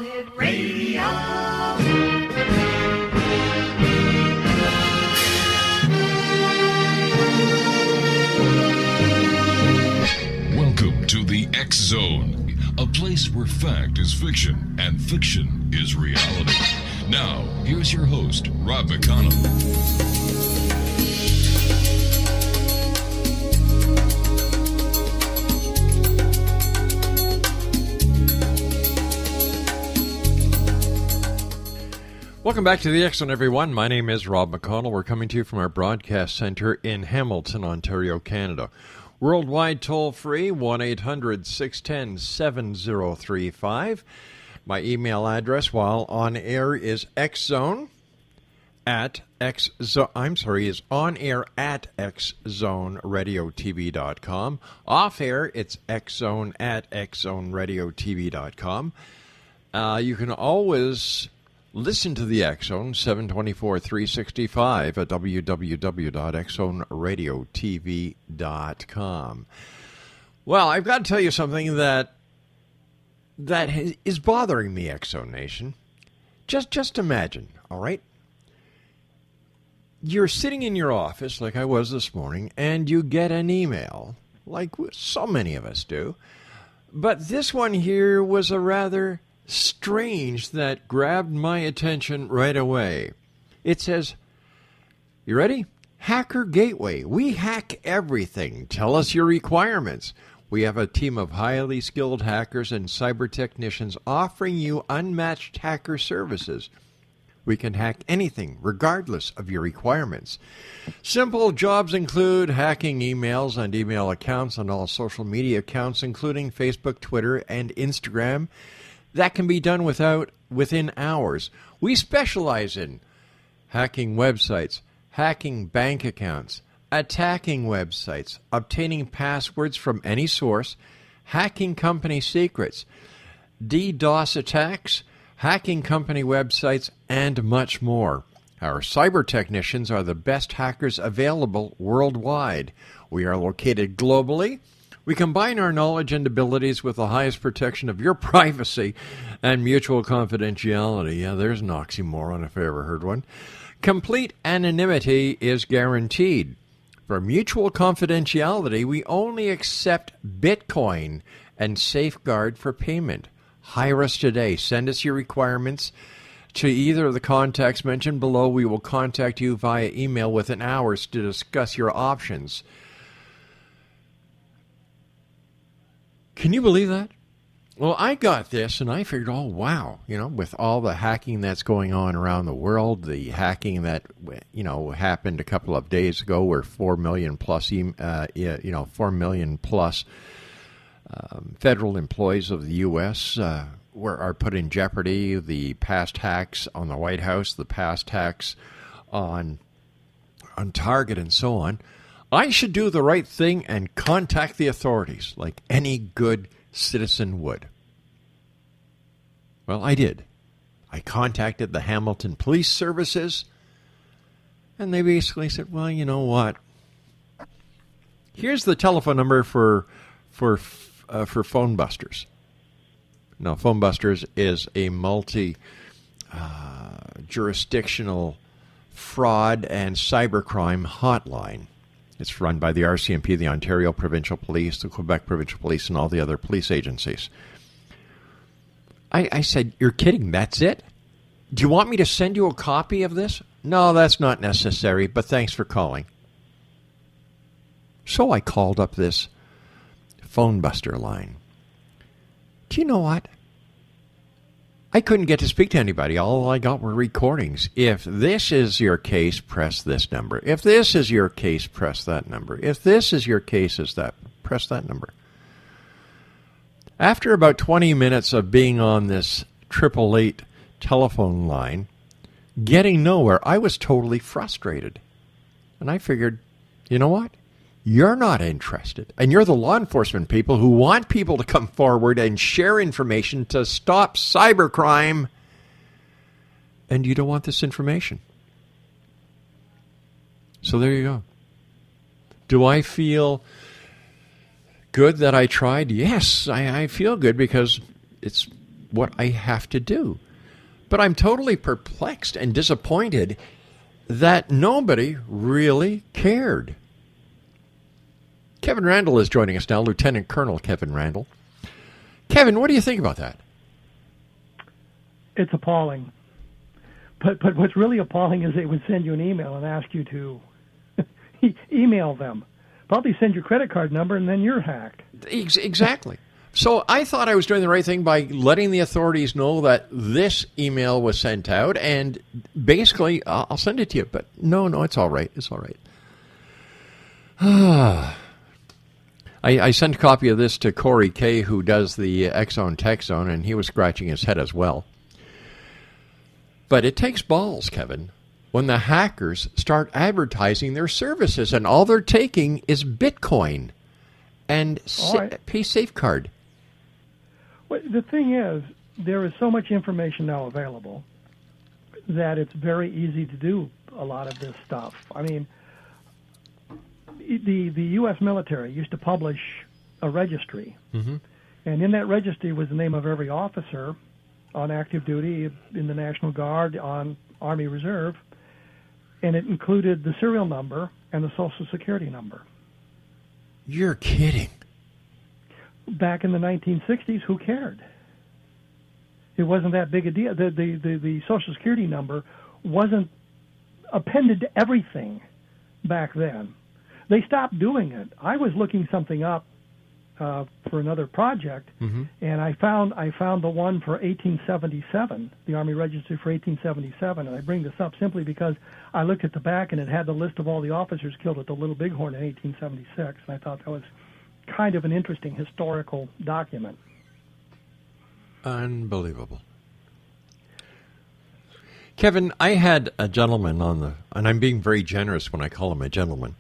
Hit Radio. Welcome to the X Zone, a place where fact is fiction and fiction is reality. Now, here's your host, Rob McConnell. Welcome back to the X Zone, everyone. My name is Rob McConnell. We're coming to you from our broadcast center in Hamilton, Ontario, Canada. Worldwide toll-free, 1-800-610-7035. My email address while on air is xzone at xzoneradiotv.com. Off air, it's xzone at xzoneradiotv.com. You can always listen to the X Zone 724-365 at www.xzoneradiotv.com. Well, I've got to tell you something that is bothering me, X Zone Nation. Just imagine, all right? You're sitting in your office like I was this morning, and you get an email, like so many of us do. But this one here was a rather strange that grabbed my attention right away. It says, you ready? Hacker Gateway. We hack everything. Tell us your requirements. We have a team of highly skilled hackers and cyber technicians offering you unmatched hacker services. We can hack anything, regardless of your requirements. Simple jobs include hacking emails and email accounts on all social media accounts, including Facebook, Twitter, and Instagram. That can be done within hours. We specialize in hacking websites, hacking bank accounts, attacking websites, obtaining passwords from any source, hacking company secrets, DDoS attacks, hacking company websites, and much more. Our cyber technicians are the best hackers available worldwide. We are located globally. We combine our knowledge and abilities with the highest protection of your privacy and mutual confidentiality. Yeah, there's an oxymoron if I ever heard one. Complete anonymity is guaranteed. For mutual confidentiality, we only accept Bitcoin and safeguard for payment. Hire us today. Send us your requirements to either of the contacts mentioned below. We will contact you via email within hours to discuss your options. Can you believe that? Well, I got this, and I figured, oh, wow, with all the hacking that's going on around the world, the hacking that, happened a couple of days ago where 4 million plus federal employees of the U.S. Are put in jeopardy, the past hacks on the White House, the past hacks on Target, and so on. I should do the right thing and contact the authorities like any good citizen would. Well, I did. I contacted the Hamilton Police Services, and they basically said, well, you know what? Here's the telephone number for Phone Busters. Now, Phone Busters is a multi-jurisdictional fraud and cybercrime hotline. It's run by the RCMP, the Ontario Provincial Police, the Quebec Provincial Police, and all the other police agencies. I said, you're kidding, that's it? Do you want me to send you a copy of this? No, that's not necessary, but thanks for calling. So I called up this phone buster line. Do you know what? I couldn't get to speak to anybody. All I got were recordings. If this is your case, press this number. If this is your case, press that number. If this is your case, press that number. After about 20 minutes of being on this 888 telephone line, getting nowhere, I was totally frustrated. And I figured, you know what? You're not interested. And you're the law enforcement people who want people to come forward and share information to stop cybercrime. And you don't want this information. So there you go. Do I feel good that I tried? Yes, I feel good because it's what I have to do. But I'm totally perplexed and disappointed that nobody really cared. Kevin Randle is joining us now, Lieutenant Colonel Kevin Randle. Kevin, what do you think about that? It's appalling. But what's really appalling is they would send you an email and ask you to email them. Probably send your credit card number, and then you're hacked. Exactly. So I thought I was doing the right thing by letting the authorities know that this email was sent out, and basically, I'll send it to you. But no, it's all right. It's all right. I sent a copy of this to Corey K., who does the X-Zone Tech Zone, and he was scratching his head as well. But it takes balls, Kevin, when the hackers start advertising their services, and all they're taking is Bitcoin and Pay Safeguard. Well, the thing is, there is so much information now available that it's very easy to do a lot of this stuff. I mean, the U.S. military used to publish a registry, and in that registry was the name of every officer on active duty in the National Guard, on Army Reserve, and it included the serial number and the Social Security number. You're kidding. Back in the 1960s, who cared? It wasn't that big a deal. The Social Security number wasn't appended to everything back then. They stopped doing it. I was looking something up for another project, and I found the one for 1877, the Army Registry for 1877. And I bring this up simply because I looked at the back, and it had the list of all the officers killed at the Little Bighorn in 1876, and I thought that was kind of an interesting historical document. Unbelievable. Kevin, I had a gentleman and I'm being very generous when I call him a gentleman,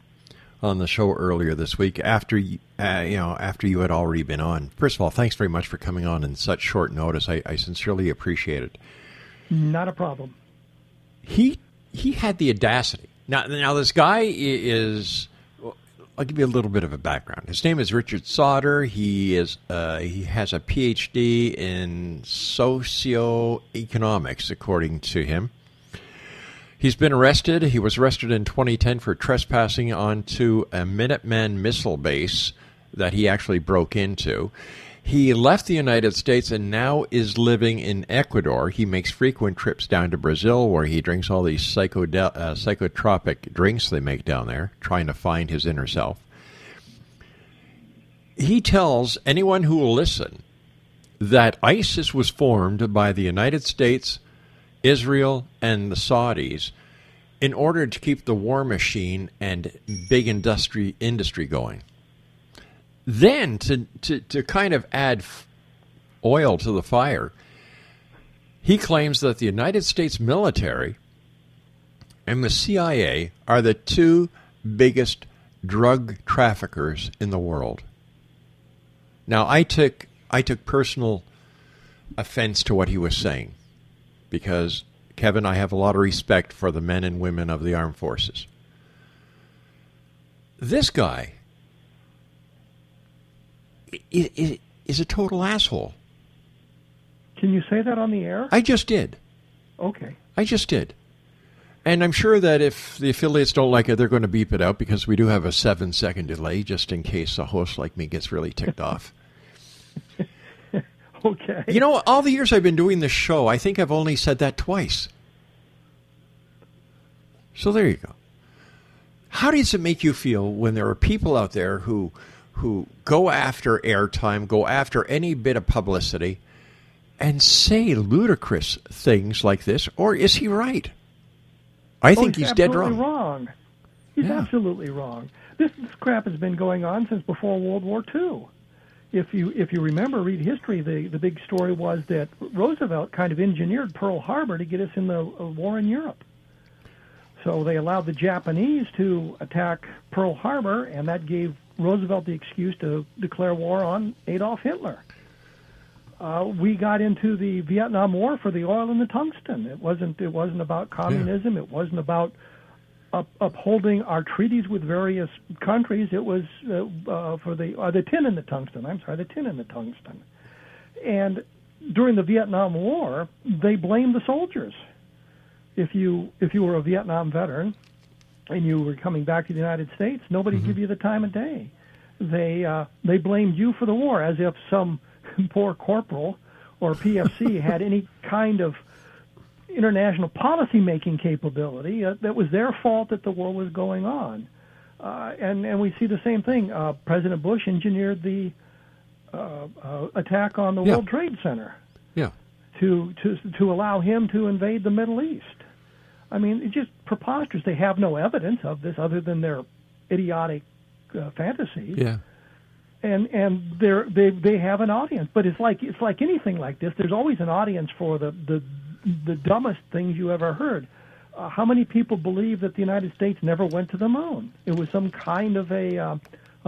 on the show earlier this week after you had already been on. First of all, thanks very much for coming on in such short notice. I sincerely appreciate it. Not a problem. He had the audacity. Now this guy is. I'll give you a little bit of a background. His name is Richard Sauter. He has a PhD in socioeconomics, according to him. He's been arrested. He was arrested in 2010 for trespassing onto a Minuteman missile base that he actually broke into. He left the United States and now is living in Ecuador. He makes frequent trips down to Brazil, where he drinks all these psychotropic drinks they make down there, trying to find his inner self. He tells anyone who will listen that ISIS was formed by the United States, Israel, and the Saudis in order to keep the war machine and big industry going. Then, to kind of add oil to the fire, he claims that the United States military and the CIA are the two biggest drug traffickers in the world. Now, I took personal offense to what he was saying because, Kevin, I have a lot of respect for the men and women of the armed forces. This guy is a total asshole. Can you say that on the air? I just did. Okay. I just did. And I'm sure that if the affiliates don't like it, they're going to beep it out because we do have a 7-second delay just in case a host like me gets really ticked off. Okay. You know, all the years I've been doing this show, I think I've only said that twice. So there you go. How does it make you feel when there are people out there who go after airtime, go after any bit of publicity, and say ludicrous things like this? Or is he right? I think he's dead wrong. He's absolutely wrong. This crap has been going on since before World War II. If you remember, read history, the big story was that Roosevelt kind of engineered Pearl Harbor to get us in the war in Europe. So they allowed the Japanese to attack Pearl Harbor, and that gave Roosevelt the excuse to declare war on Adolf Hitler. We got into the Vietnam War for the oil and the tungsten. It wasn't about communism. Yeah. It wasn't about upholding our treaties with various countries. It was for the tin and the tungsten. I'm sorry, the tin and the tungsten. And during the Vietnam War, they blamed the soldiers. If you were a Vietnam veteran and you were coming back to the United States, nobody would give you the time of day. They blamed you for the war, as if some poor corporal or PFC had any kind of international policy-making capability. That was their fault that the war was going on. And we see the same thing. President Bush engineered the attack on the World Trade Center to allow him to invade the Middle East. I mean, it's just preposterous. They have no evidence of this other than their idiotic fantasies. Yeah. And they have an audience, but it's like anything like this. There's always an audience for the dumbest things you ever heard. How many people believe that the United States never went to the moon? It was some kind of a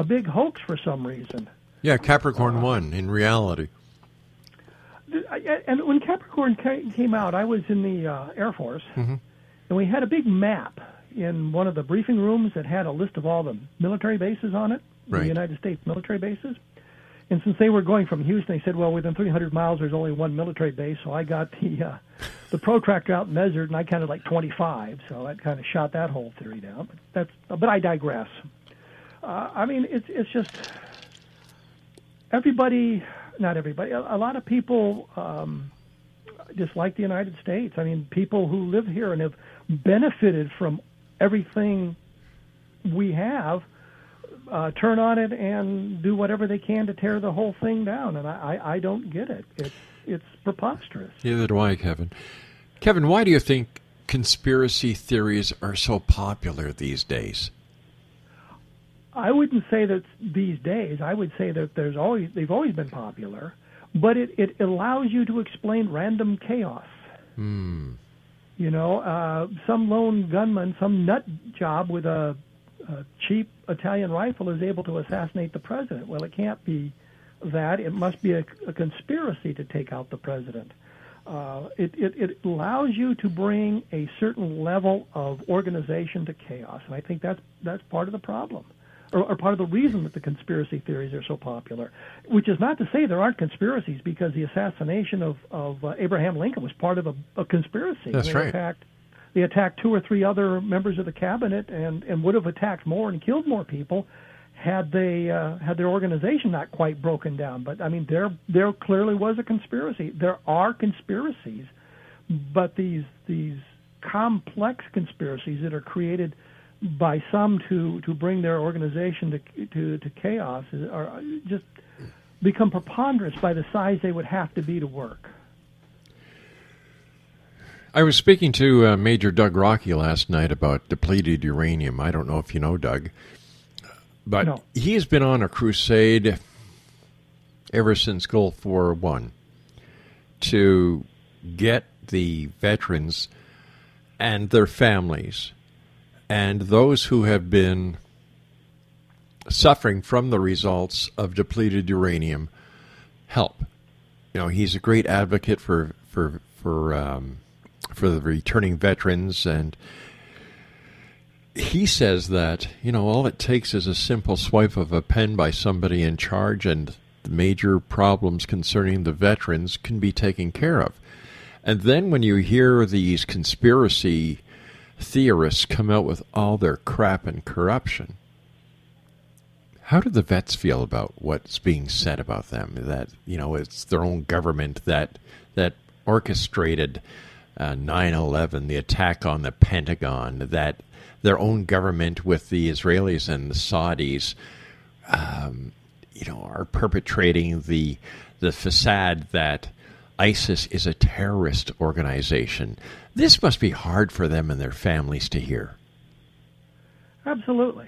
big hoax for some reason. Yeah, Capricorn 1 in reality. And when Capricorn came out, I was in the Air Force, and we had a big map in one of the briefing rooms that had a list of all the military bases on it, the United States military bases. And since they were going from Houston, they said, well, within 300 miles, there's only one military base. So I got the protractor out and measured, and I counted like 25. So that kind of shot that whole theory down. But I digress. I mean, it's just not everybody, a lot of people dislike the United States. I mean, people who live here and have benefited from everything we have turn on it and do whatever they can to tear the whole thing down, and I don't get it. It's preposterous. Neither do I, Kevin. Kevin, why do you think conspiracy theories are so popular these days? I wouldn't say that these days. I would say that they've always been popular, but it allows you to explain random chaos. You know, some lone gunman, some nut job with a cheap Italian rifle is able to assassinate the president. Well, it can't be that. It must be a conspiracy to take out the president. It allows you to bring a certain level of organization to chaos, and I think that's part of the problem, or part of the reason that the conspiracy theories are so popular. Which is not to say there aren't conspiracies, because the assassination of Abraham Lincoln was part of a conspiracy. That's right. They attacked 2 or 3 other members of the cabinet, and would have attacked more and killed more people had their organization not quite broken down. But I mean, there clearly was a conspiracy. There are conspiracies, but these complex conspiracies that are created by some to bring their organization to chaos are just become preponderant by the size they would have to be to work. I was speaking to Major Doug Rocky last night about depleted uranium. I don't know if you know Doug, but he's been on a crusade ever since Gulf War I to get the veterans and their families and those who have been suffering from the results of depleted uranium help. You know, he's a great advocate for the returning veterans, and he says that, you know, all it takes is a simple swipe of a pen by somebody in charge, and the major problems concerning the veterans can be taken care of. And then when you hear these conspiracy theorists come out with all their crap and corruption, how do the vets feel about what's being said about them? That, you know, it's their own government that orchestrated 9/11, the attack on the Pentagon, that their own government with the Israelis and the Saudis, you know, are perpetrating the facade that ISIS is a terrorist organization. This must be hard for them and their families to hear. Absolutely,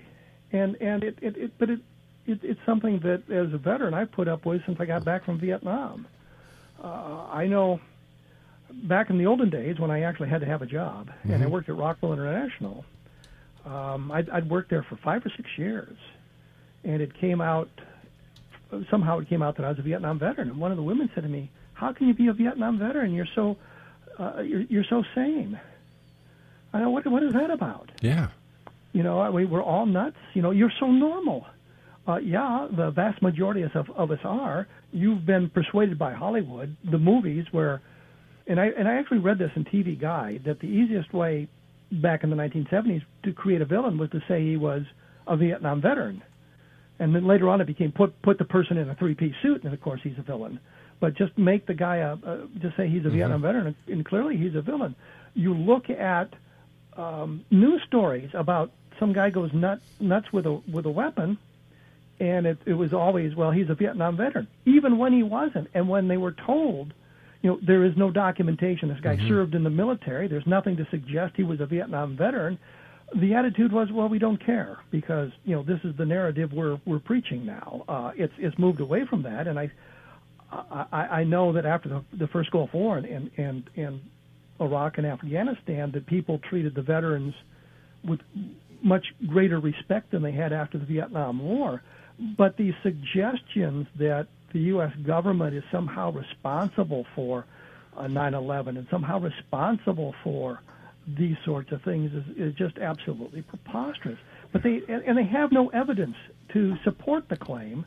and it's something that as a veteran I put up with since I got back from Vietnam. I know. Back in the olden days, when I actually had to have a job, and I worked at Rockwell International, I'd worked there for 5 or 6 years, and somehow it came out that I was a Vietnam veteran. And one of the women said to me, "How can you be a Vietnam veteran? You're so sane." I know, what is that about? Yeah. You know, we're all nuts. You know, you're so normal. Yeah, the vast majority of us are. You've been persuaded by Hollywood, the movies where, and I actually read this in TV Guide, that the easiest way back in the 1970s to create a villain was to say he was a Vietnam veteran. And then later on it became put the person in a three-piece suit, and of course he's a villain. But just make the guy just say he's a Vietnam veteran, and clearly he's a villain. You look at news stories about some guy goes nuts with a weapon, and it was always, well, he's a Vietnam veteran, even when he wasn't. And when they were told, there is no documentation, this guy served in the military, there's nothing to suggest he was a Vietnam veteran, the attitude was, well, we don't care, because this is the narrative we're preaching now. It's moved away from that, and I know that after the first Gulf War and Iraq and Afghanistan, that people treated the veterans with much greater respect than they had after the Vietnam War. But these suggestions that the U.S. government is somehow responsible for 9/11 and somehow responsible for these sorts of things is just absolutely preposterous. But they have no evidence to support the claim,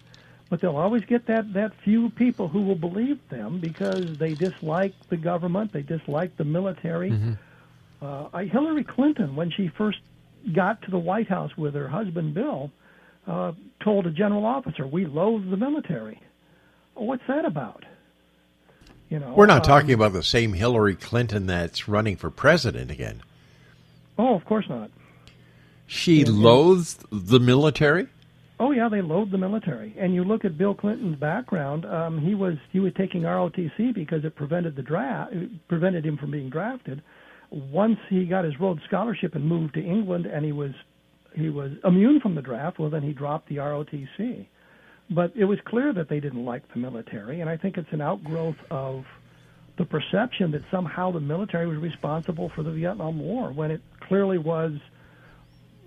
but they'll always get that few people who will believe them because they dislike the government, they dislike the military. Hillary Clinton, when she first got to the White House with her husband Bill, told a general officer, "We loathe the military." What's that about? We're not talking about the same Hillary Clinton that's running for president again. Oh, of course not. She loathed the military? Oh yeah, they loathe the military. And you look at Bill Clinton's background. He was taking ROTC because it prevented prevented him from being drafted. Once he got his Rhodes Scholarship and moved to England, and he was immune from the draft, well, then he dropped the ROTC. But it was clear that they didn't like the military, and I think it's an outgrowth of the perception that somehow the military was responsible for the Vietnam War, when it clearly was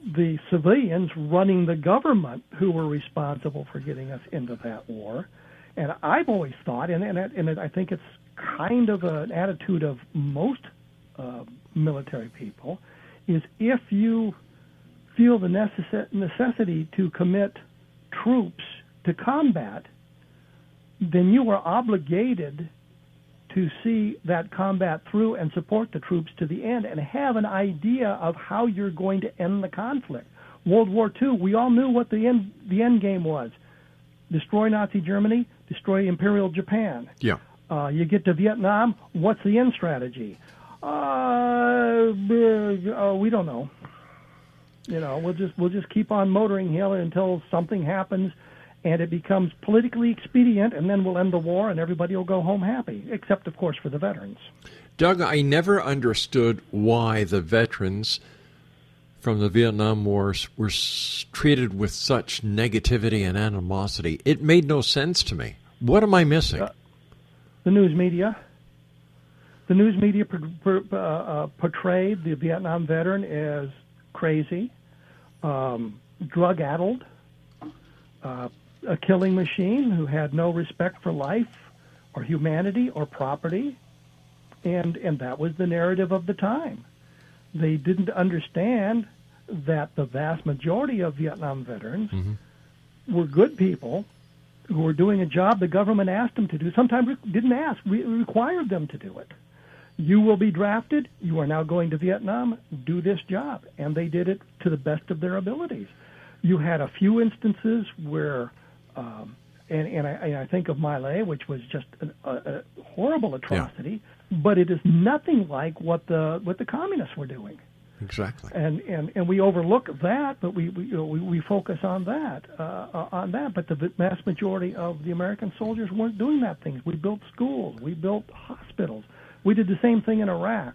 the civilians running the government who were responsible for getting us into that war. And I've always thought, and I think it's kind of an attitude of most military people, is if you feel the necessity to commit troops to combat, then you are obligated to see that combat through and support the troops to the end and have an idea of how you're going to end the conflict. World War II, we all knew what the end game was. Destroy Nazi Germany, destroy Imperial Japan. Yeah. You get to Vietnam, what's the end strategy? We don't know. We'll just keep on motoring here until something happens and it becomes politically expedient, and then we'll end the war and everybody will go home happy, except, of course, for the veterans. Doug, I never understood why the veterans from the Vietnam Wars were treated with such negativity and animosity. It made no sense to me. What am I missing? The news media. The news media portrayed the Vietnam veteran as crazy, drug-addled, a killing machine who had no respect for life or humanity or property, and that was the narrative of the time. They didn't understand that the vast majority of Vietnam veterans were good people who were doing a job the government asked them to do. Sometimes didn't ask, required them to do it. You will be drafted. You are now going to Vietnam. Do this job. And they did it to the best of their abilities. You had a few instances where, and I think of My Lai, which was just a horrible atrocity, but it is nothing like what the communists were doing. Exactly. And we overlook that, but we focus on that. But the vast majority of the American soldiers weren't doing that thing. We built schools. We built hospitals. We did the same thing in Iraq.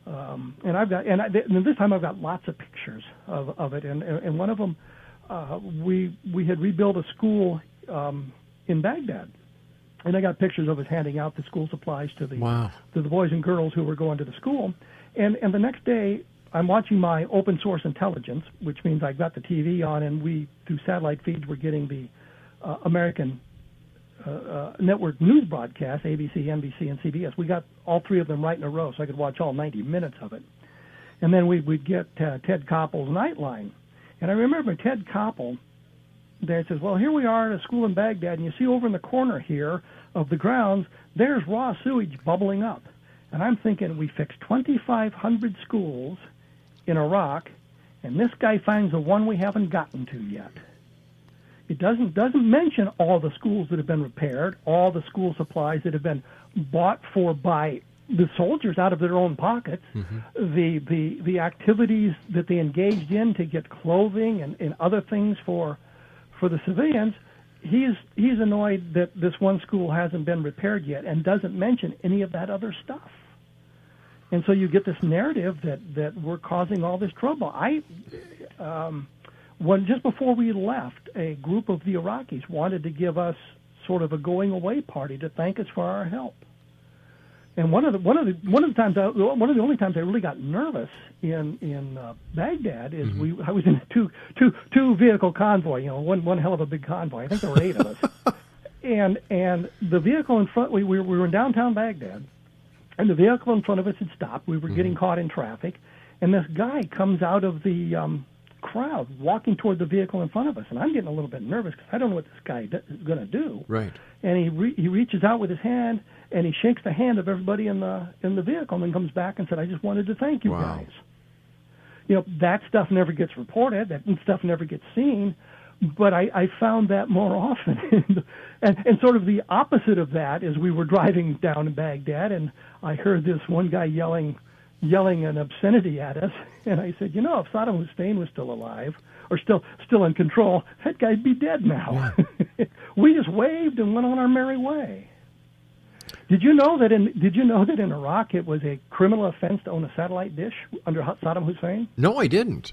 And this time I've got lots of pictures of it. And one of them, we had rebuilt a school in Baghdad. And I got pictures of us handing out the school supplies to the boys and girls who were going to the school. And the next day, I'm watching my open source intelligence, which means I got the TV on, and we, through satellite feeds, were getting the American network news broadcasts, ABC, NBC, and CBS. We got all three of them right in a row, so I could watch all 90 minutes of it. And then we'd get Ted Koppel's Nightline. And I remember Ted Koppel there it says, well, here we are at a school in Baghdad, and you see over in the corner here of the grounds, there's raw sewage bubbling up. And I'm thinking, we fixed 2,500 schools in Iraq, and this guy finds the one we haven't gotten to yet. It doesn't mention all the schools that have been repaired, all the school supplies that have been bought for by the soldiers out of their own pockets, the activities that they engaged in to get clothing and other things for the civilians. He's annoyed that this one school hasn't been repaired yet and doesn't mention any of that other stuff. And so you get this narrative that we're causing all this trouble. When just before we left, a group of the Iraqis wanted to give us sort of a going away party to thank us for our help. And one of the only times I really got nervous in Baghdad is I was in a two vehicle convoy, one hell of a big convoy. I think there were 8 of us, and the vehicle in front we were in downtown Baghdad, and the vehicle in front of us had stopped. We were getting caught in traffic, and this guy comes out of the crowd walking toward the vehicle in front of us, and I'm getting a little bit nervous because I don't know what this guy is going to do. Right. And he reaches out with his hand and he shakes the hand of everybody in the vehicle, and then comes back and said, "I just wanted to thank you guys." That stuff never gets reported. That stuff never gets seen. But I found that more often, and sort of the opposite of that is we were driving down in Baghdad, and I heard this one guy yelling an obscenity at us, and I said, if Saddam Hussein was still alive or still in control, that guy'd be dead now. Yeah. We just waved and went on our merry way. Did you know that in Iraq it was a criminal offense to own a satellite dish under Saddam Hussein? No, I didn't.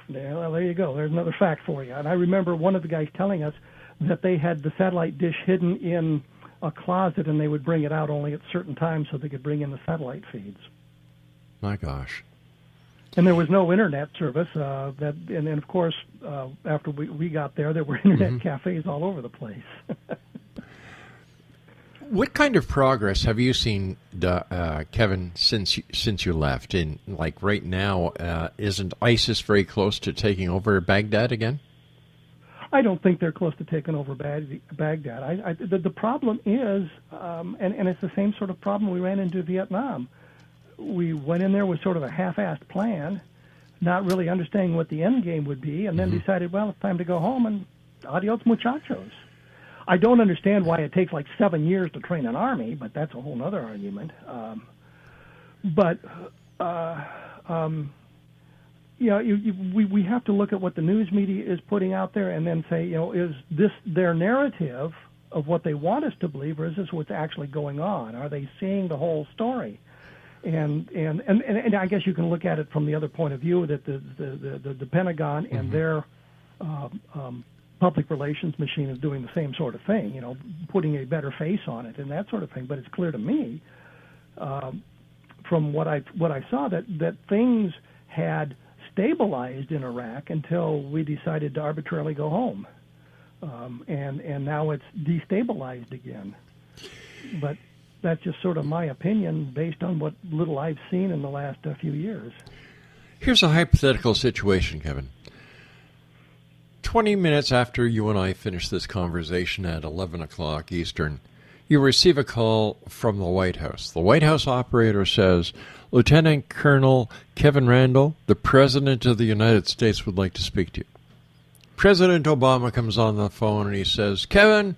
Yeah, well, there you go. There's another fact for you. And I remember one of the guys telling us that they had the satellite dish hidden in a closet, and they would bring it out only at certain times so they could bring in the satellite feeds. My gosh. And there was no internet service. And then, of course, after we got there were internet cafes all over the place. What kind of progress have you seen, Kevin, since you left? In right now, isn't ISIS very close to taking over Baghdad again? I don't think they're close to taking over Baghdad. The problem is, and it's the same sort of problem we ran into in Vietnam. We went in there with sort of a half-assed plan, not really understanding what the end game would be, and then decided, well, it's time to go home, and adios muchachos. I don't understand why it takes like 7 years to train an army, but that's a whole other argument. We have to look at what the news media is putting out there and then say, is this their narrative of what they want us to believe, or is this what's actually going on? Are they seeing the whole story? And I guess you can look at it from the other point of view, that the Pentagon and their public relations machine is doing the same sort of thing, putting a better face on it and that sort of thing. But it's clear to me, from what I saw, that things had stabilized in Iraq until we decided to arbitrarily go home, and now it's destabilized again. But that's just sort of my opinion based on what little I've seen in the last few years. Here's a hypothetical situation, Kevin. 20 minutes after you and I finish this conversation at 11 o'clock Eastern, you receive a call from the White House. The White House operator says, Lieutenant Colonel Kevin Randle, the President of the United States, would like to speak to you. President Obama comes on the phone and he says, Kevin,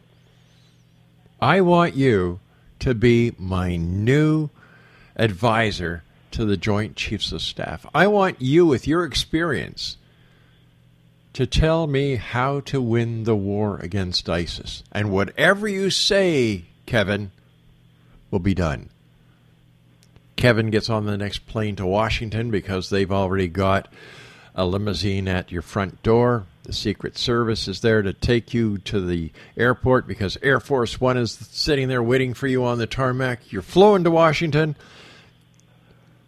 I want you to be my new advisor to the Joint Chiefs of Staff. I want you, with your experience, to tell me how to win the war against ISIS. And whatever you say, Kevin, will be done. Kevin gets on the next plane to Washington because they've already got a limousine at your front door. The Secret Service is there to take you to the airport because Air Force One is sitting there waiting for you on the tarmac. You're flown to Washington.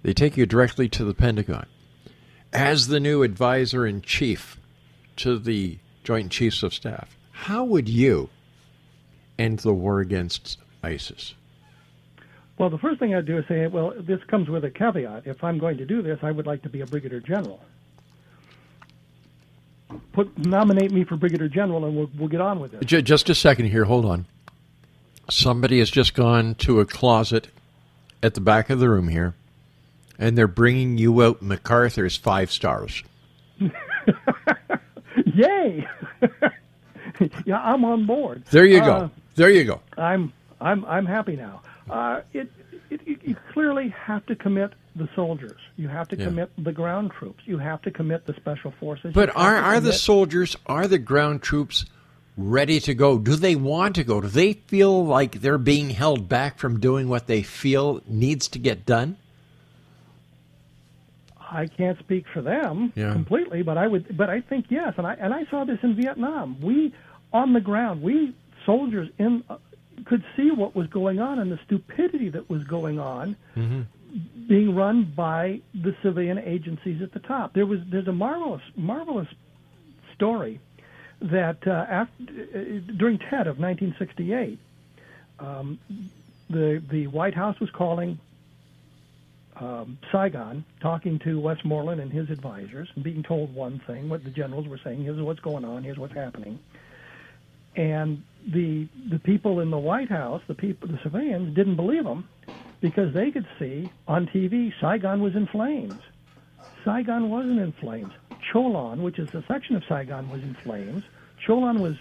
They take you directly to the Pentagon. As the new advisor-in-chief to the Joint Chiefs of Staff, how would you end the war against ISIS? Well, the first thing I'd do is say, well, this comes with a caveat. If I'm going to do this, I would like to be a brigadier general. nominate me for Brigadier General, and we'll get on with it. Just a second here. Hold on. Somebody has just gone to a closet at the back of the room here, and they're bringing you out MacArthur's 5 stars. Yay! Yeah, I'm on board. There you go. There you go. I'm happy now. You clearly have to commit the soldiers. You have to commit the ground troops. You have to commit the special forces. But are the soldiers, are the ground troops ready to go? Do they want to go? Do they feel like they're being held back from doing what they feel needs to get done? I can't speak for them completely, but I think yes, and I saw this in Vietnam. We on the ground, we soldiers could see what was going on and the stupidity that was going on, being run by the civilian agencies at the top. There's a marvelous story that during TED of 1968, the White House was calling Saigon, talking to Westmoreland and his advisors, and being told one thing, what the generals were saying, here's what's going on, here's what's happening. And the people in the White House, the civilians, didn't believe them because they could see on TV Saigon was in flames. Saigon wasn't in flames. Cholon, which is a section of Saigon, was in flames. Cholon was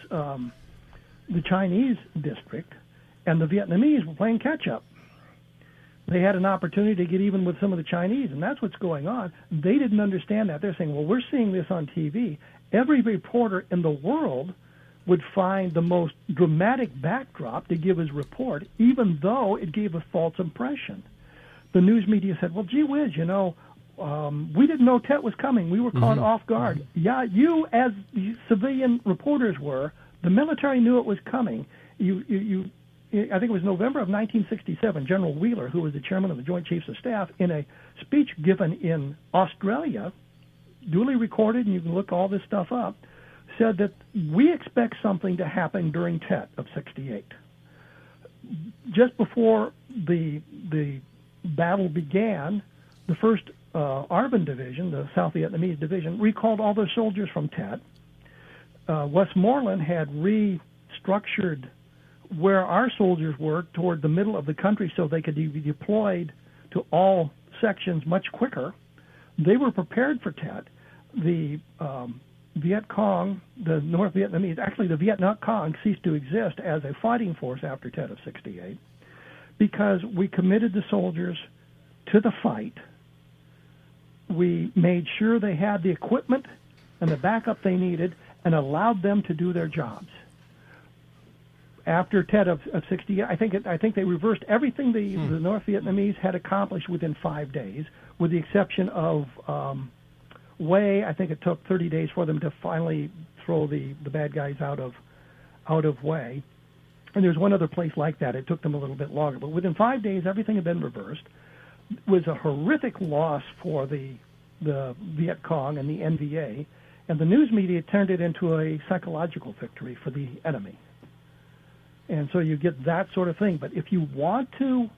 the Chinese district, and the Vietnamese were playing catch-up. They had an opportunity to get even with some of the Chinese, and that's what's going on. They didn't understand that. They're saying, well, we're seeing this on TV. Every reporter in the world would find the most dramatic backdrop to give his report, even though it gave a false impression. The news media said, well, gee whiz, we didn't know Tet was coming. We were caught off guard. Yeah, you, as civilian reporters were, the military knew it was coming. I think it was November of 1967, General Wheeler, who was the chairman of the Joint Chiefs of Staff, in a speech given in Australia, duly recorded, and you can look all this stuff up, said that we expect something to happen during Tet of 68. Just before the battle began, the 1st ARVN Division, the South Vietnamese Division, recalled all their soldiers from Tet. Westmoreland had restructured where our soldiers were toward the middle of the country so they could be deployed to all sections much quicker. They were prepared for Tet. The Viet Cong, the North Vietnamese, actually the Viet Cong ceased to exist as a fighting force after Tet of 68 because we committed the soldiers to the fight. We made sure they had the equipment and the backup they needed and allowed them to do their jobs. After Tet of 68, I think they reversed everything the North Vietnamese had accomplished within 5 days, with the exception of Hue. I think it took 30 days for them to finally throw the bad guys out of Hue. And there's one other place like that. It took them a little bit longer. But within 5 days, everything had been reversed. It was a horrific loss for the Viet Cong and the NVA, and the news media turned it into a psychological victory for the enemy. And so you get that sort of thing. But if you want to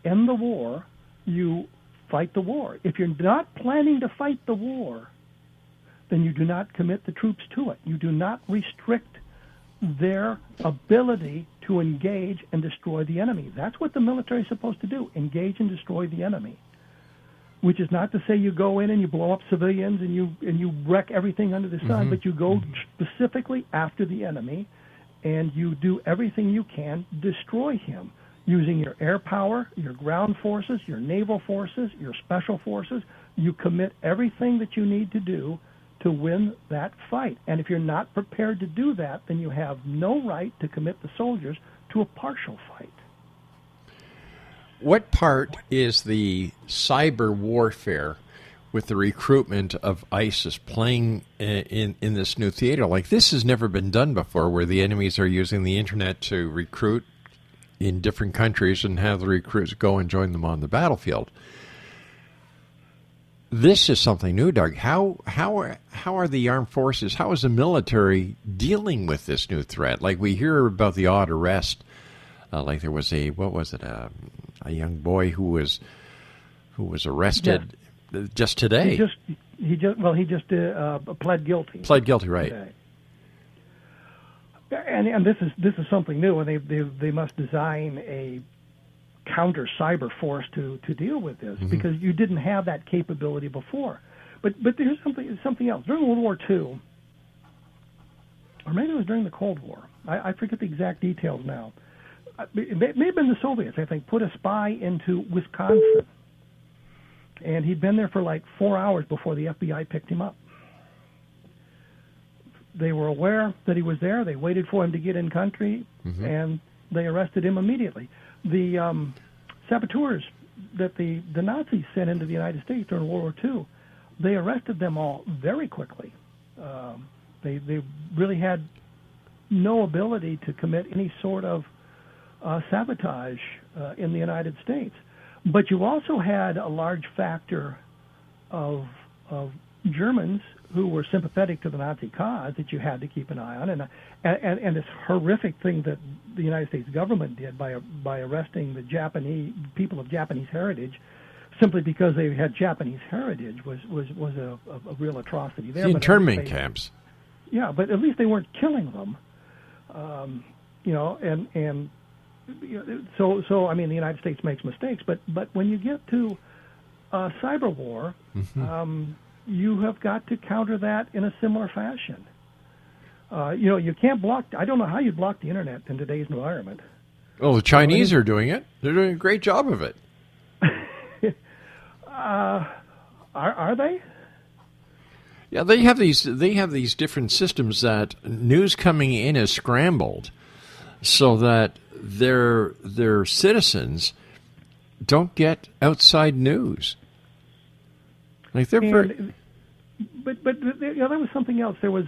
end the war, you fight the war. If you're not planning to fight the war, then you do not commit the troops to it. You do not restrict their ability to engage and destroy the enemy. That's what the military is supposed to do, engage and destroy the enemy, which is not to say you go in and you blow up civilians and you wreck everything under the sun, but you go specifically after the enemy and you do everything you can to destroy him using your air power, your ground forces, your naval forces, your special forces. You commit everything that you need to do to win that fight. And if you're not prepared to do that, then you have no right to commit the soldiers to a partial fight. What part is the cyber warfare with the recruitment of ISIS playing in this new theater? Like, this has never been done before, where the enemies are using the internet to recruit in different countries and have the recruits go and join them on the battlefield. This is something new, Doug. How are the armed forces, how is the military dealing with this new threat? Like, we hear about the odd arrest, like there was a young boy who was arrested just today. He just pled guilty. Pled guilty, right? Today. And this is something new, and they must design a counter cyber force to deal with this, because you didn't have that capability before. But there's something else. During World War II, or maybe it was during the Cold War, I forget the exact details now. It may have been the Soviets, I think, put a spy into Wisconsin, and he'd been there for like 4 hours before the FBI picked him up. They were aware that he was there. They waited for him to get in country, and they arrested him immediately. The saboteurs that the Nazis sent into the United States during World War II, they arrested them all very quickly. They really had no ability to commit any sort of sabotage in the United States. But you also had a large factor of Germans who were sympathetic to the Nazi cause that you had to keep an eye on, and this horrific thing that the United States government did by arresting the Japanese people of Japanese heritage simply because they had Japanese heritage was a real atrocity there. The internment camps. Yeah, but at least they weren't killing them, So I mean, the United States makes mistakes, but when you get to cyber war, you have got to counter that in a similar fashion. You can't block. I don't know how you block the internet in today's environment. Oh, the Chinese are doing it. They're doing a great job of it. Are they? Yeah, they have these different systems that news coming in is scrambled, so that their citizens don't get outside news. Like they're very. But there was something else. There was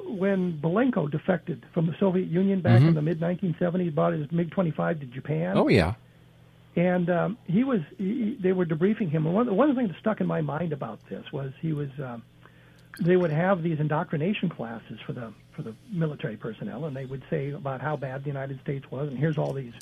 when Belenko defected from the Soviet Union back in the mid 1970s, brought his MiG-25 to Japan. Oh yeah. And they were debriefing him. And one of the things that stuck in my mind about this was they would have these indoctrination classes for the military personnel, and they would say about how bad the United States was, and here's all these.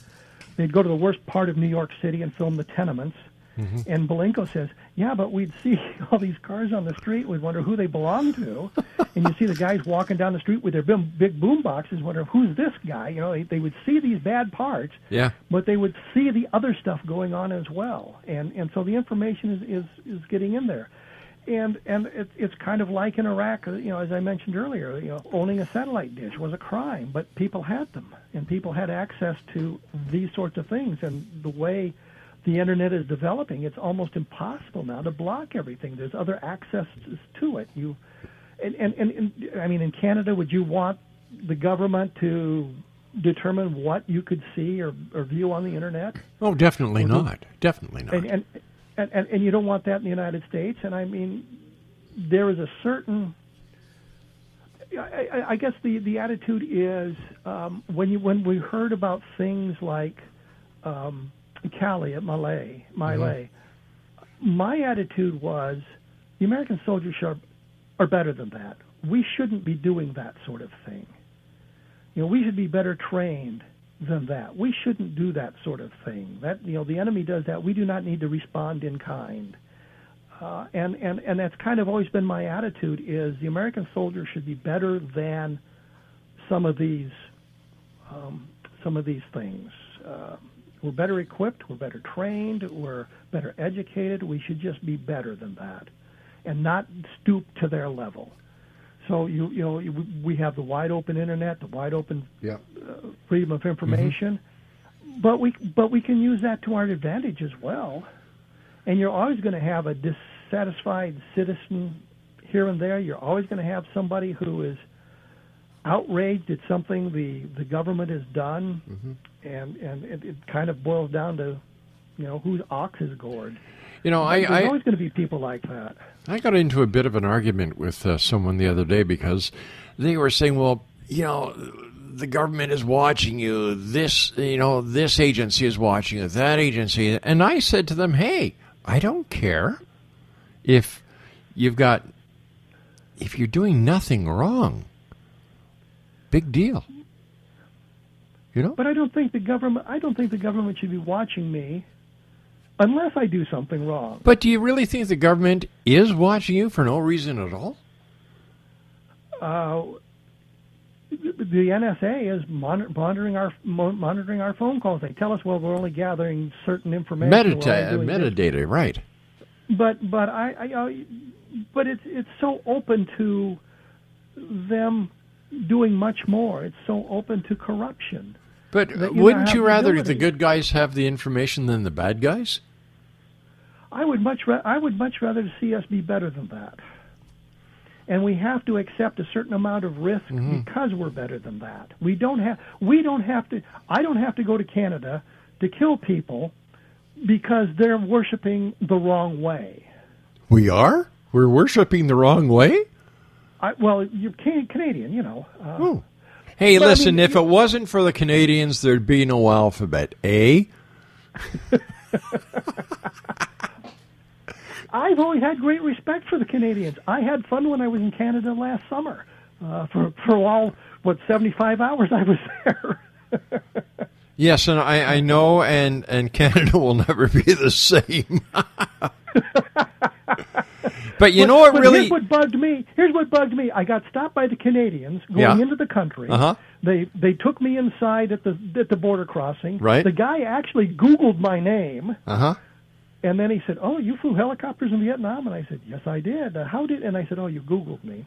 They'd go to the worst part of New York City and film the tenements. And Belenko says, yeah, but we'd see all these cars on the street. We'd wonder who they belong to. And you see the guys walking down the street with their big boom boxes, wonder, who's this guy? They would see these bad parts, but they would see the other stuff going on as well. And so the information is getting in there. And it's kind of like in Iraq, as I mentioned earlier, owning a satellite dish was a crime, but people had them, and people had access to these sorts of things. And the way the internet is developing, it's almost impossible now to block everything. There's other accesses to it. And I mean, in Canada, would you want the government to determine what you could see or view on the internet? Oh, definitely not. Definitely not. And you don't want that in the United States. And I mean, there is a certain. I guess the attitude is when we heard about things like. Cali at Malay. My attitude was the American soldiers are better than that. We shouldn't be doing that sort of thing. We should be better trained than that. We shouldn't do that sort of thing. That the enemy does that. We do not need to respond in kind. And that's kind of always been my attitude: is the American soldier should be better than some of these things. We're better equipped, we're better trained, we're better educated. We should just be better than that and not stoop to their level. So we have the wide open internet, the wide open freedom of information, but we can use that to our advantage as well. And you're always going to have a dissatisfied citizen here and there. You're always going to have somebody who is outraged at something the government has done, and it kind of boils down to, whose ox is gored. There's always going to be people like that. I got into a bit of an argument with someone the other day because they were saying, well, the government is watching you, this agency is watching you, that agency, and I said to them, hey, I don't care if you're doing nothing wrong. Big deal. But I don't think the government should be watching me unless I do something wrong. But do you really think the government is watching you for no reason at all? The NSA is monitoring our phone calls. They tell us, well, we're only gathering certain information. Metadata, right? But it's so open to them doing much more. It's so open to corruption. But wouldn't you rather the good guys have the information than the bad guys? I would much rather see us be better than that. And we have to accept a certain amount of risk because we're better than that. I don't have to go to Canada to kill people because they're worshiping the wrong way. We are? We're worshiping the wrong way? Well, you're Canadian, you know. Hey, listen, if it wasn't for the Canadians, there'd be no alphabet, eh? I've always had great respect for the Canadians. I had fun when I was in Canada last summer. For all, 75 hours I was there. Yes, and I know, and Canada will never be the same. But you know what really... Here's what bugged me. I got stopped by the Canadians going into the country. Uh-huh. They took me inside at the border crossing. Right. The guy actually Googled my name. Uh-huh. And then he said, "Oh, you flew helicopters in Vietnam?" And I said, "Yes, I did." How did? And I said, "Oh, you Googled me."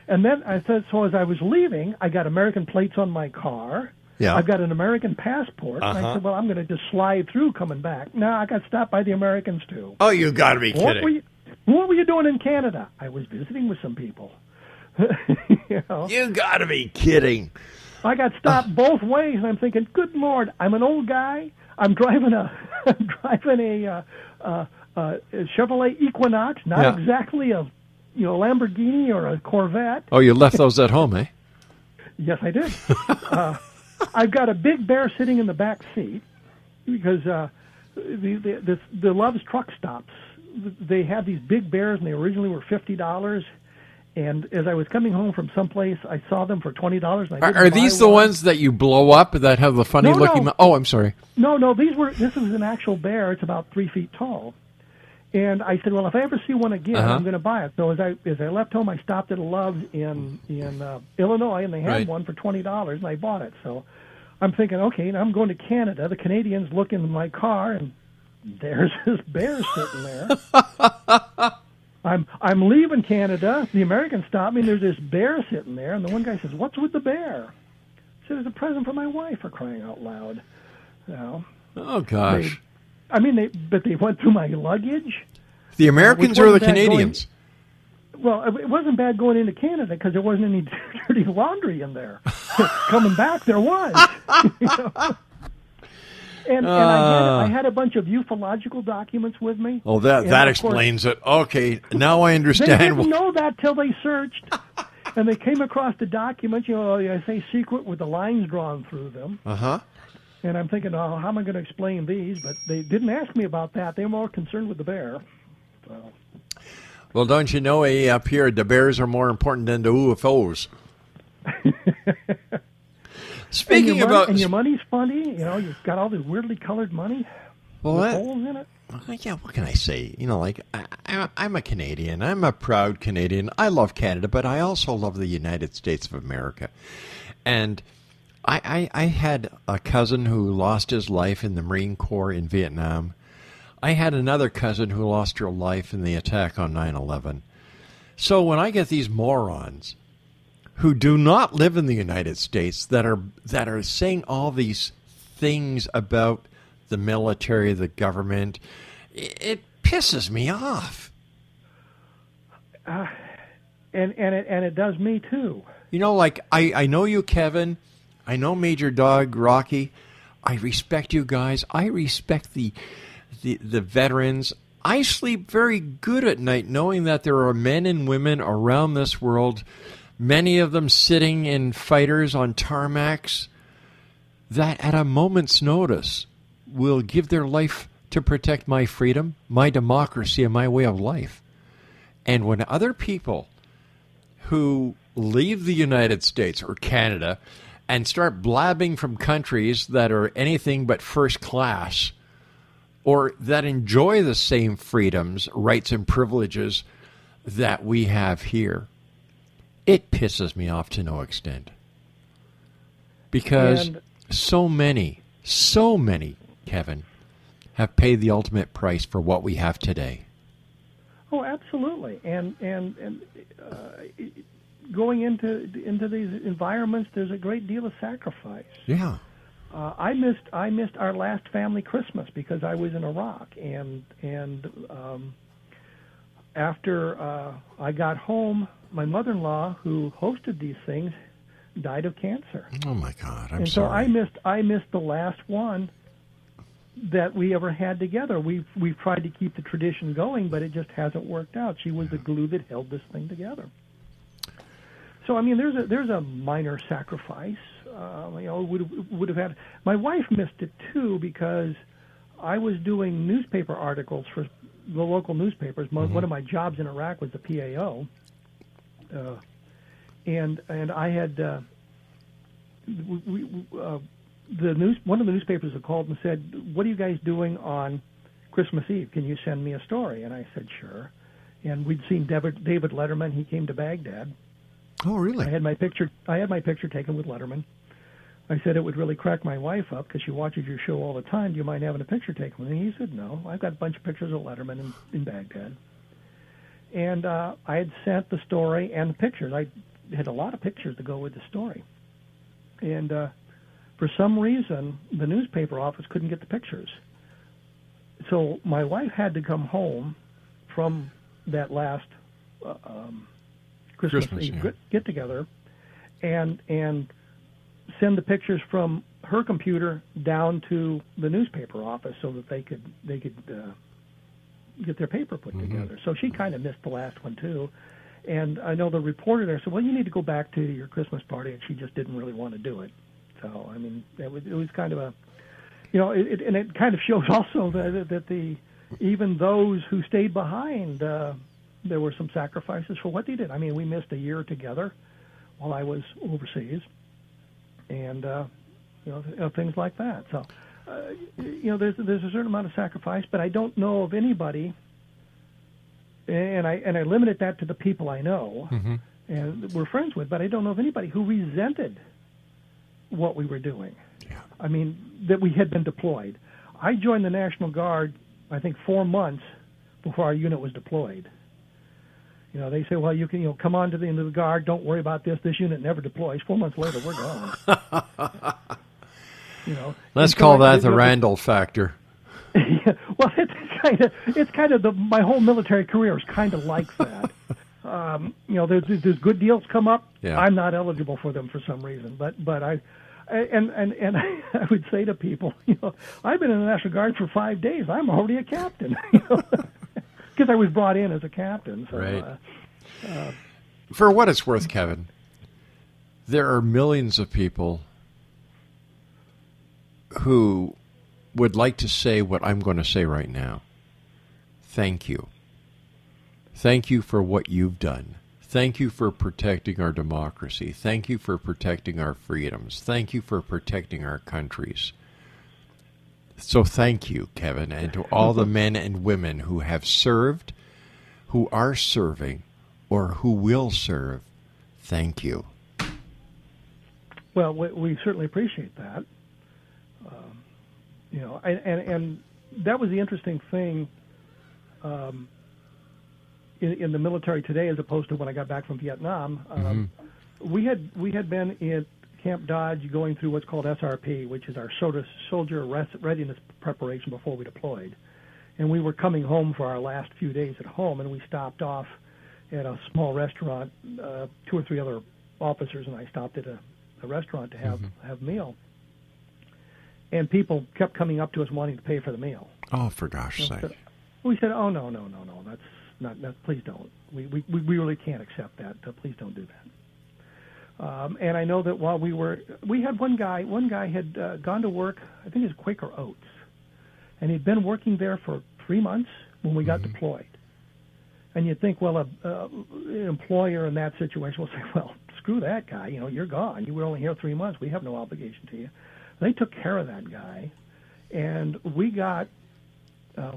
And then I said, so as I was leaving, I got American plates on my car. Yeah. I've got an American passport. And I said, well, I'm going to just slide through coming back. No, I got stopped by the Americans, too. Oh, you got to be kidding. What were you doing in Canada? I was visiting with some people. You got to be kidding. I got stopped both ways, and I'm thinking, good Lord, I'm an old guy. I'm driving a Chevrolet Equinox, not exactly a Lamborghini or a Corvette. Oh, you left those at home, eh? Yes, I did. I've got a big bear sitting in the back seat because the Love's truck stops. They have these big bears, and they originally were $50. And as I was coming home from someplace, I saw them for $20. And Are these the ones that you blow up that have the funny looking? Oh, I'm sorry. No, this is an actual bear. It's about 3 feet tall. And I said, well, if I ever see one again, I'm going to buy it. So as I left home, I stopped at a Love's in Illinois, and they had one for $20, and I bought it. So I'm thinking, okay, now I'm going to Canada. The Canadians look in my car, and there's this bear sitting there. I'm leaving Canada. The Americans stop me, and there's this bear sitting there. And the one guy says, "What's with the bear?" I said, "It's a present for my wife," for crying out loud. Oh, gosh. They went through my luggage. The Americans or the Canadians? It wasn't bad going into Canada because there wasn't any dirty laundry in there. Coming back, there was. And I had a bunch of ufological documents with me. Oh, that explains it. Okay, now I understand. They didn't know that till they searched. And they came across the documents, I say secret with the lines drawn through them. Uh-huh. And I'm thinking, how am I going to explain these? But they didn't ask me about that. They were more concerned with the bear. So. Well, don't you know, up here, the bears are more important than the UFOs. Speaking about... And your money's funny. You've got all this weirdly colored money with holes in it. Yeah, what can I say? I'm a Canadian. I'm a proud Canadian. I love Canada, but I also love the United States of America. And I had a cousin who lost his life in the Marine Corps in Vietnam. I had another cousin who lost her life in the attack on 9/11. So when I get these morons who do not live in the United States that are saying all these things about the military, the government, it pisses me off. And it does me too. I know you, Kevin. I know Major Dog, Rocky. I respect you guys. I respect the veterans. I sleep very good at night knowing that there are men and women around this world, many of them sitting in fighters on tarmacs, that at a moment's notice will give their life to protect my freedom, my democracy, and my way of life. And when other people who leave the United States or Canada and start blabbing from countries that are anything but first class, or that enjoy the same freedoms, rights, and privileges that we have here, it pisses me off to no extent. Because so many, Kevin, have paid the ultimate price for what we have today. Oh, absolutely. And going into these environments, there's a great deal of sacrifice. Yeah. I missed our last family Christmas because I was in Iraq, and after I got home, my mother-in-law, who hosted these things, died of cancer. Oh my God! I'm and sorry. So I missed the last one that we ever had together. We've tried to keep the tradition going, but it just hasn't worked out. She was the glue that held this thing together. So I mean, there's a minor sacrifice. Would have had. My wife missed it too because I was doing newspaper articles for the local newspapers. One of my jobs in Iraq was the PAO, and I had one of the newspapers had called and said, "What are you guys doing on Christmas Eve? Can you send me a story?" And I said, "Sure." And we'd seen David Letterman. He came to Baghdad. Oh, really? I had my picture taken with Letterman. I said it would really crack my wife up because she watches your show all the time. Do you mind having a picture taken with me? He said, "No, I've got a bunch of pictures of Letterman in Baghdad." And I had sent the story and the pictures. I had a lot of pictures to go with the story. And for some reason, the newspaper office couldn't get the pictures. So my wife had to come home from that last Christmas Eve get-together and send the pictures from her computer down to the newspaper office so that they could get their paper put together. So she kind of missed the last one too. And I know the reporter there said, "Well, you need to go back to your Christmas party," and she just didn't really want to do it. So I mean, it was kind of a, and it kind of shows also that even those who stayed behind, there were some sacrifices for what they did. I mean, we missed a year together while I was overseas, and things like that. So there's a certain amount of sacrifice, but I don't know of anybody, and I limited that to the people I know and we're friends with, but I don't know of anybody who resented what we were doing. Yeah. I mean, that we had been deployed. I joined the National Guard, I think, 4 months before our unit was deployed. They say, "Well, you can come on to the end of the Guard. Don't worry about this. This unit never deploys." 4 months later, we're gone. Let's call that the Randle factor. Yeah, well, it's kind of my whole military career is kind of like that. There's good deals come up. Yeah. I'm not eligible for them for some reason, but I would say to people, I've been in the National Guard for 5 days. I'm already a captain, because I was brought in as a captain. So, right. For what it's worth, Kevin, there are millions of people who would like to say what I'm going to say right now. Thank you. Thank you for what you've done. Thank you for protecting our democracy. Thank you for protecting our freedoms. Thank you for protecting our countries. So thank you, Kevin, and to all the men and women who have served, who are serving, or who will serve. Thank you. Well, we certainly appreciate that. And that was the interesting thing in the military today, as opposed to when I got back from Vietnam. We had been in Camp Dodge going through what's called SRP, which is our soldier readiness preparation before we deployed. And we were coming home for our last few days at home, and we stopped off at a small restaurant. 2 or 3 other officers and I stopped at a restaurant to have a meal. And people kept coming up to us wanting to pay for the meal. Oh, for gosh sake. We said, "Oh, no, that's not, please don't. We really can't accept that. Please don't do that." And I know that while we had one guy had gone to work, I think it was Quaker Oats, and he'd been working there for 3 months when we got deployed. And you'd think, well, an employer in that situation will say, "Well, screw that guy. You're gone. You were only here 3 months. We have no obligation to you." They took care of that guy, and we got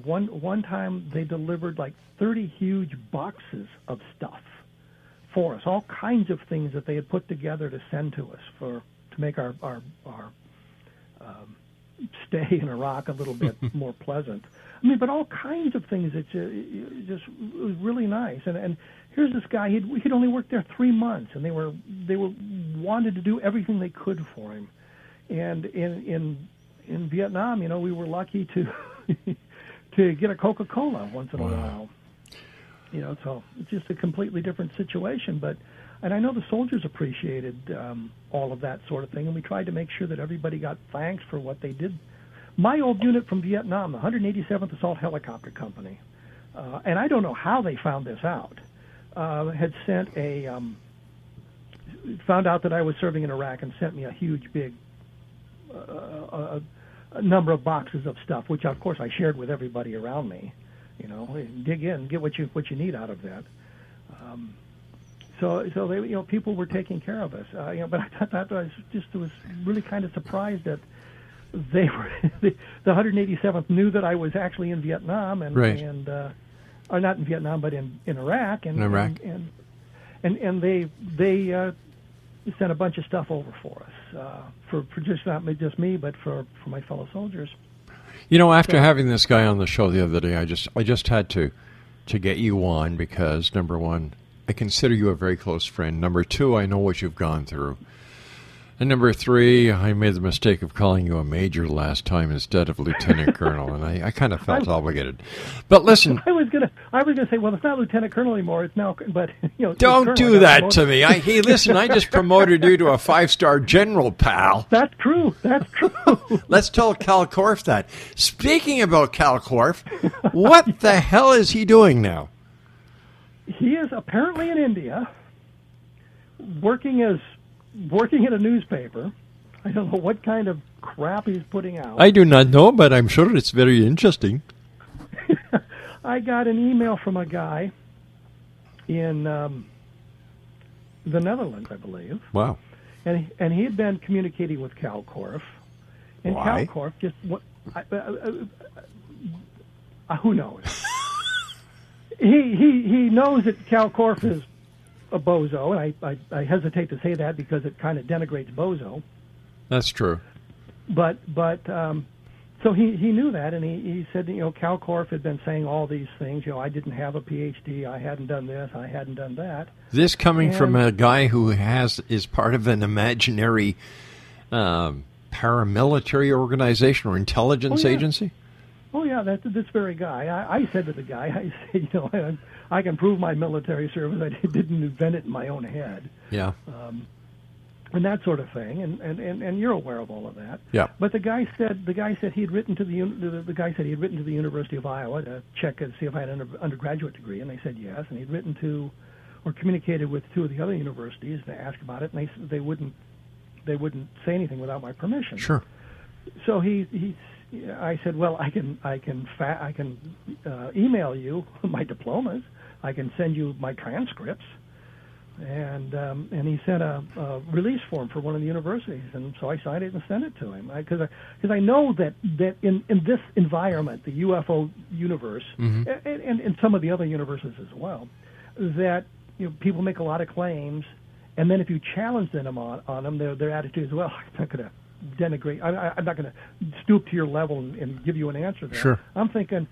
One time they delivered like 30 huge boxes of stuff for us, all kinds of things that they had put together to send to us to make our stay in Iraq a little bit more pleasant. I mean, but all kinds of things that just it was really nice. And here's this guy. He'd only worked there 3 months, and they were wanted to do everything they could for him. And in Vietnam, we were lucky to to get a Coca-Cola once in a while. So it's just a completely different situation. And I know the soldiers appreciated all of that sort of thing, and we tried to make sure that everybody got thanks for what they did. My old unit from Vietnam, the 187th Assault Helicopter Company, and I don't know how they found this out, had sent found out that I was serving in Iraq and sent me a huge, big a number of boxes of stuff, which of course I shared with everybody around me. Dig in, get what you need out of that. So they, people were taking care of us. But I thought I was really kind of surprised that they were the 187th knew that I was actually in Vietnam or not in Vietnam, but in Iraq, and they sent a bunch of stuff over for us for just not just me, but for my fellow soldiers. After having this guy on the show the other day, I just had to get you on because, number one, I consider you a very close friend. Number two, I know what you've gone through. And number three, I made the mistake of calling you a major last time instead of lieutenant colonel, and I kind of felt obligated. But listen, I was gonna say, well, it's not lieutenant colonel anymore. It's now, but don't do that to me. Hey, listen, I just promoted you to a 5-star general, pal. That's true. Let's tell Cal Korff that. Speaking about Cal Korff, what the hell is he doing now? He is apparently in India, working in a newspaper. I don't know what kind of crap he's putting out. I do not know, but I'm sure it's very interesting. I got an email from a guy in the Netherlands, I believe. Wow. And he had been communicating with Cal Korff. And Why? Cal Korff just... who knows? He knows that Cal Korff is a bozo, and I hesitate to say that because it kind of denigrates bozo. That's true. But so he knew that, and he said, Cal Korff had been saying all these things. I didn't have a PhD, I hadn't done this, I hadn't done that. This coming from a guy who is part of an imaginary paramilitary organization or intelligence agency? Oh, yeah, that's this very guy. I said to the guy, I said, I can prove my military service. I didn't invent it in my own head. Yeah. And that sort of thing, and you're aware of all of that. Yeah. But the guy said he'd written to the University of Iowa to check and see if I had an undergraduate degree, and they said yes. And he'd written to or communicated with 2 of the other universities to ask about it, and they wouldn't say anything without my permission. Sure. So I said, well, I can email you my diplomas. I can send you my transcripts, and he sent a release form for one of the universities, and so I signed it and sent it to him because I know that in this environment, the UFO universe, and some of the other universes as well, that people make a lot of claims, and then if you challenge them on them, their attitude is, well, I'm not going to denigrate. I'm not going to stoop to your level and give you an answer there. Sure. I'm thinking,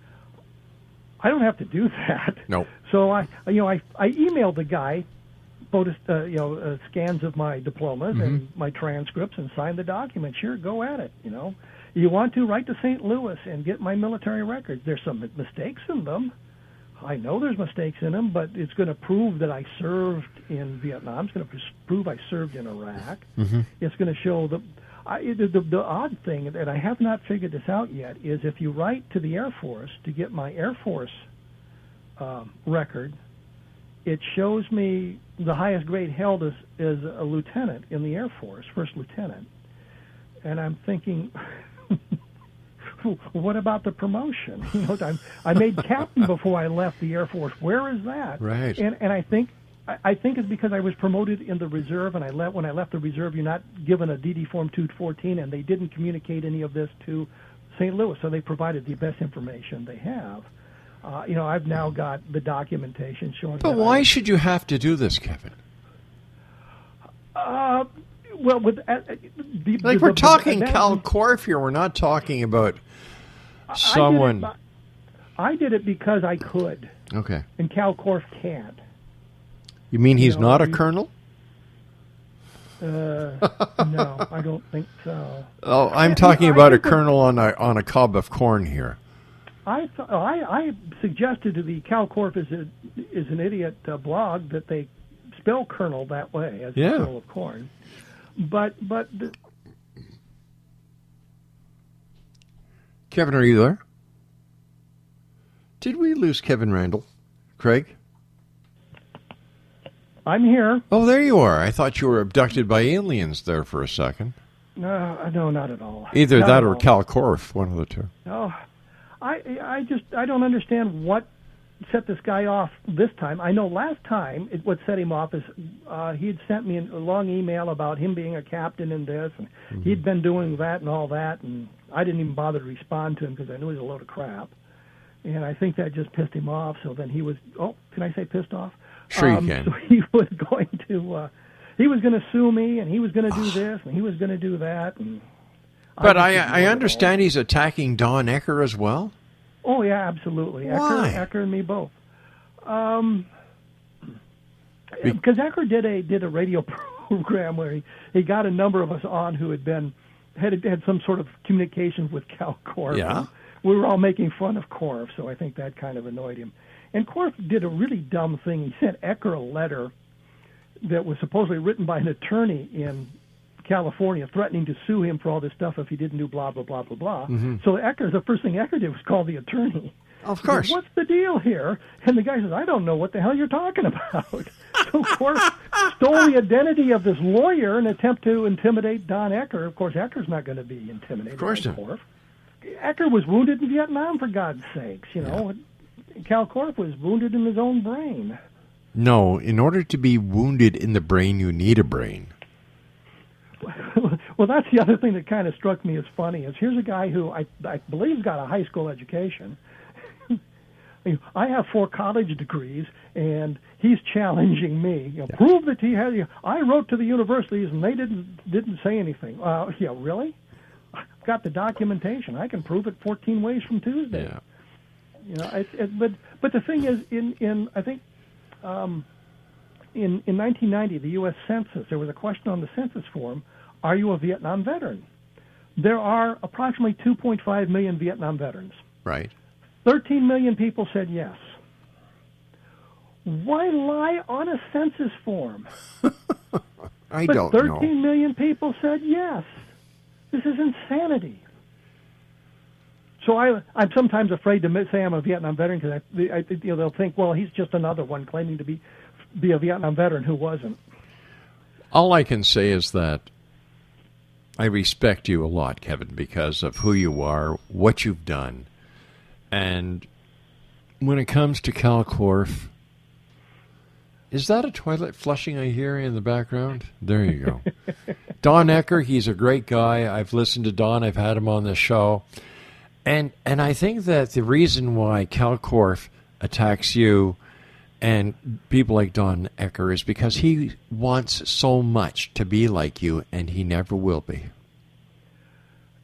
I don't have to do that. No. So I emailed the guy scans of my diplomas and my transcripts and signed the document. Sure, go at it. You want to write to St. Louis and get my military records. There's some mistakes in them. I know there's mistakes in them, but it's going to prove that I served in Vietnam. It's going to prove I served in Iraq. It's going to show the odd thing, and I have not figured this out yet, is if you write to the Air Force to get my Air Force record, it shows me the highest grade held is a lieutenant in the Air Force, first lieutenant. And I'm thinking, what about the promotion? I made captain before I left the Air Force. Where is that? Right. And I think it's because I was promoted in the reserve, and when I left the reserve, you're not given a DD Form 214, and they didn't communicate any of this to St. Louis, so they provided the best information they have. I've now got the documentation showing. But why should you have to do this, Kevin? Well, with we're talking Cal Korff here. We're not talking about someone. I did it because I could. Okay. And Cal Korff can't. You mean he's not a colonel? No, I don't think so. Oh, I'm talking about a colonel on a cob of corn here. I suggested to the Cal Korff is an idiot blog that they spell colonel that way as a kernel of corn, but Kevin, are you there? Did we lose Kevin Randle? Craig? I'm here. Oh, there you are. I thought you were abducted by aliens there for a second. No, not at all. Either not that or Cal Korff, one of the two. No, I don't understand what set this guy off this time. I know last time what set him off is he had sent me a long email about him being a captain in this, and he'd been doing that and all that, and I didn't even bother to respond to him because I knew he was a load of crap. And I think that just pissed him off, so then he was, can I say pissed off? Sure you can. So he was going to sue me, and he was going to do this, and he was going to do that. And but I understand he's attacking Don Ecker as well? Oh, yeah, absolutely. Why? Ecker and me both. Because Ecker did a radio program where he got a number of us on who had some sort of communications with Cal Korff. Yeah. We were all making fun of Korff, so I think that kind of annoyed him. And Korff did a really dumb thing. He sent Ecker a letter that was supposedly written by an attorney in California threatening to sue him for all this stuff if he didn't do blah, blah, blah, blah, blah. Mm-hmm. So the first thing Ecker did was call the attorney. Of course. He said, what's the deal here? And the guy says, I don't know what the hell you're talking about. So Korff stole the identity of this lawyer in an attempt to intimidate Don Ecker. Of course, Ecker's not going to be intimidated by Korff. Ecker was wounded in Vietnam, for God's sakes. Yeah. Cal Korff was wounded in his own brain. No, in order to be wounded in the brain, you need a brain. Well, that's the other thing that kind of struck me as funny. Is here's a guy who I believe got a high school education. I have 4 college degrees, and he's challenging me. Prove that he has. I wrote to the universities, and they didn't say anything. Yeah, really? I've got the documentation. I can prove it 14 ways from Tuesday. Yeah. But the thing is, in 1990, the U.S. Census, there was a question on the census form: are you a Vietnam veteran? There are approximately 2.5 million Vietnam veterans. Right. 13 million people said yes. Why lie on a census form? I don't know. 13 million people said yes. This is insanity. So I'm sometimes afraid to say I'm a Vietnam veteran because they'll think, well, he's just another one claiming to be a Vietnam veteran who wasn't. All I can say is that I respect you a lot, Kevin, because of who you are, what you've done. And when it comes to Cal Korff, is that a toilet flushing I hear in the background? There you go. Don Ecker, he's a great guy. I've listened to Don. I've had him on the show. And I think that the reason why Cal Korff attacks you and people like Don Ecker is because he wants so much to be like you, and he never will be.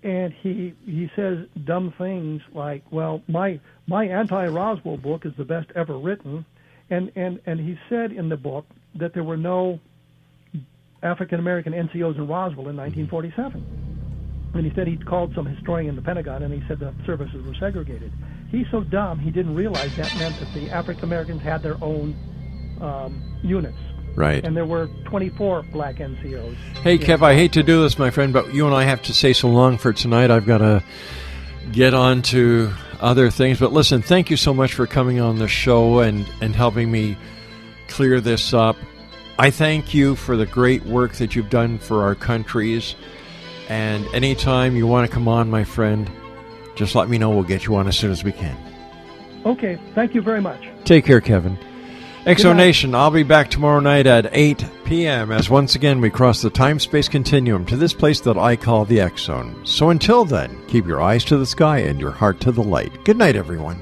And he says dumb things like, well, my anti-Roswell book is the best ever written, and he said in the book that there were no African-American NCOs in Roswell in 1947. And he said he'd called some historian in the Pentagon, and he said the services were segregated. He's so dumb, he didn't realize that meant that the African-Americans had their own units. Right. And there were 24 black NCOs. Hey, Kev, I hate to do this, my friend, but you and I have to say so long for tonight. I've got to get on to other things. But listen, thank you so much for coming on the show and helping me clear this up. I thank you for the great work that you've done for our countries. And anytime you want to come on, my friend, just let me know. We'll get you on as soon as we can. Okay. Thank you very much. Take care, Kevin. Exonation, I'll be back tomorrow night at 8 p.m. as once again we cross the time-space continuum to this place that I call the X Zone. So until then, keep your eyes to the sky and your heart to the light. Good night, everyone.